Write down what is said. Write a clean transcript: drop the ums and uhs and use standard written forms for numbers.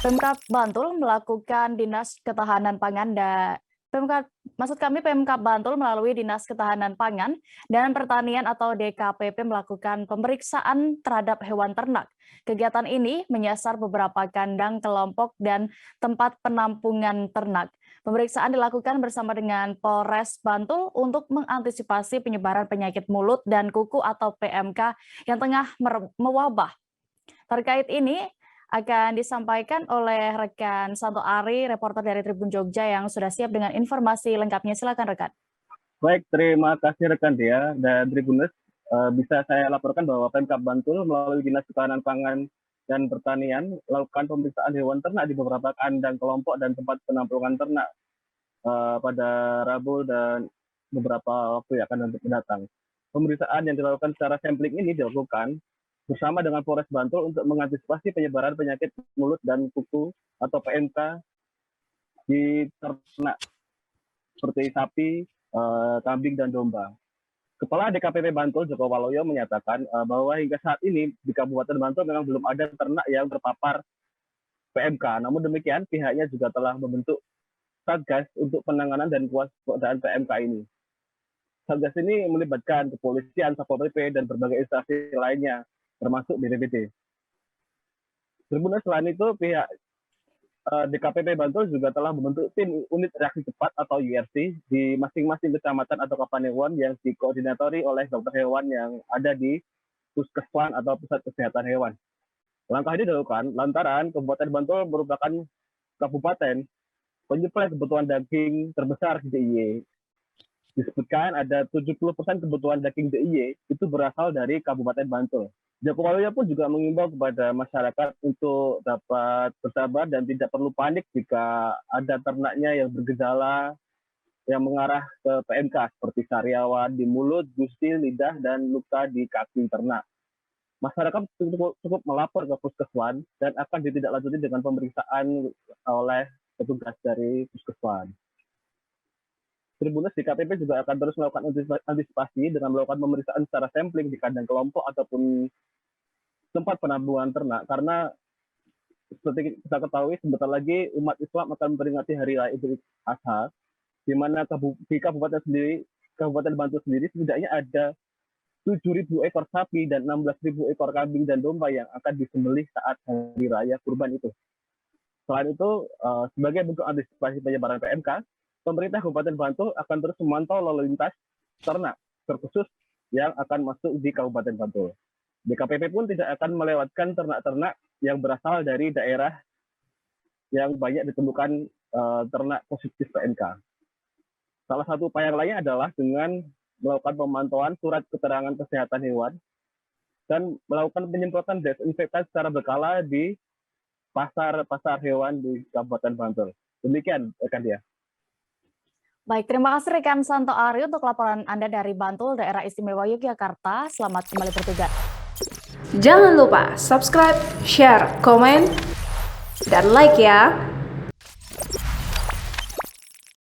Pemkab Bantul melakukan Dinas Ketahanan Pangan dan Pemkab Bantul melalui Dinas Ketahanan Pangan dan Pertanian atau DKPP melakukan pemeriksaan terhadap hewan ternak. Kegiatan ini menyasar beberapa kandang kelompok dan tempat penampungan ternak. Pemeriksaan dilakukan bersama dengan Polres Bantul untuk mengantisipasi penyebaran penyakit mulut dan kuku atau PMK yang tengah mewabah. Terkait ini akan disampaikan oleh rekan Santo Ari, reporter dari Tribun Jogja yang sudah siap dengan informasi lengkapnya. Silakan rekan. Baik, terima kasih rekan Dia dan Tribuners. Bisa saya laporkan bahwa Pemkab Bantul melalui Dinas Ketahanan Pangan dan Pertanian melakukan pemeriksaan hewan ternak di beberapa kandang kelompok dan tempat penampungan ternak pada Rabu dan beberapa waktu yang akan mendatang. Pemeriksaan yang dilakukan secara sampling ini dilakukan bersama dengan Polres Bantul untuk mengantisipasi penyebaran penyakit mulut dan kuku atau PMK di ternak seperti sapi, kambing, dan domba. Kepala DKPP Bantul, Joko Waloyo, menyatakan bahwa hingga saat ini di Kabupaten Bantul memang belum ada ternak yang terpapar PMK. Namun demikian, pihaknya juga telah membentuk Satgas untuk penanganan dan kewaspadaan PMK ini. Satgas ini melibatkan kepolisian, Satpol PP, dan berbagai instansi lainnya, termasuk BPBD. Berikutnya selain itu, pihak DKPP Bantul juga telah membentuk tim unit reaksi cepat atau URC di masing-masing kecamatan atau kapanewon yang dikoordinatori oleh dokter hewan yang ada di Puskeswan atau Pusat Kesehatan Hewan. Langkah ini dilakukan lantaran Kabupaten Bantul merupakan kabupaten penyuplai kebutuhan daging terbesar di DIY. Disebutkan ada 70% kebutuhan daging DIY itu berasal dari Kabupaten Bantul. Joko Waloyo pun juga mengimbau kepada masyarakat untuk dapat bersabar dan tidak perlu panik jika ada ternaknya yang bergejala yang mengarah ke PMK seperti sariawan di mulut, gusi, lidah, dan luka di kaki ternak. Masyarakat cukup melapor ke Puskeswan dan akan ditindaklanjuti dengan pemeriksaan oleh petugas dari Puskeswan. Tribuners DKPP juga akan terus melakukan antisipasi dengan melakukan pemeriksaan secara sampling di kandang kelompok ataupun tempat penampungan ternak, karena seperti kita ketahui sebentar lagi umat Islam akan memperingati Hari Raya Idul Adha, di mana di Kabupaten Bantul sendiri setidaknya ada 7.000 ekor sapi dan 16.000 ekor kambing dan domba yang akan disembelih saat Hari Raya Kurban itu. Selain itu, sebagai bentuk antisipasi penyebaran PMK, pemerintah Kabupaten Bantul akan terus memantau lalu lintas ternak, terkhusus yang akan masuk di Kabupaten Bantul. DKPP pun tidak akan melewatkan ternak-ternak yang berasal dari daerah yang banyak ditemukan ternak positif PMK. Salah satu upaya lainnya adalah dengan melakukan pemantauan surat keterangan kesehatan hewan dan melakukan penyemprotan desinfektan secara berkala di pasar hewan di Kabupaten Bantul. Demikian rekan Dia. Baik, terima kasih rekan Santo Ari untuk laporan Anda dari Bantul, Daerah Istimewa Yogyakarta. Selamat kembali bertugas. Jangan lupa subscribe, share, komen, dan like ya.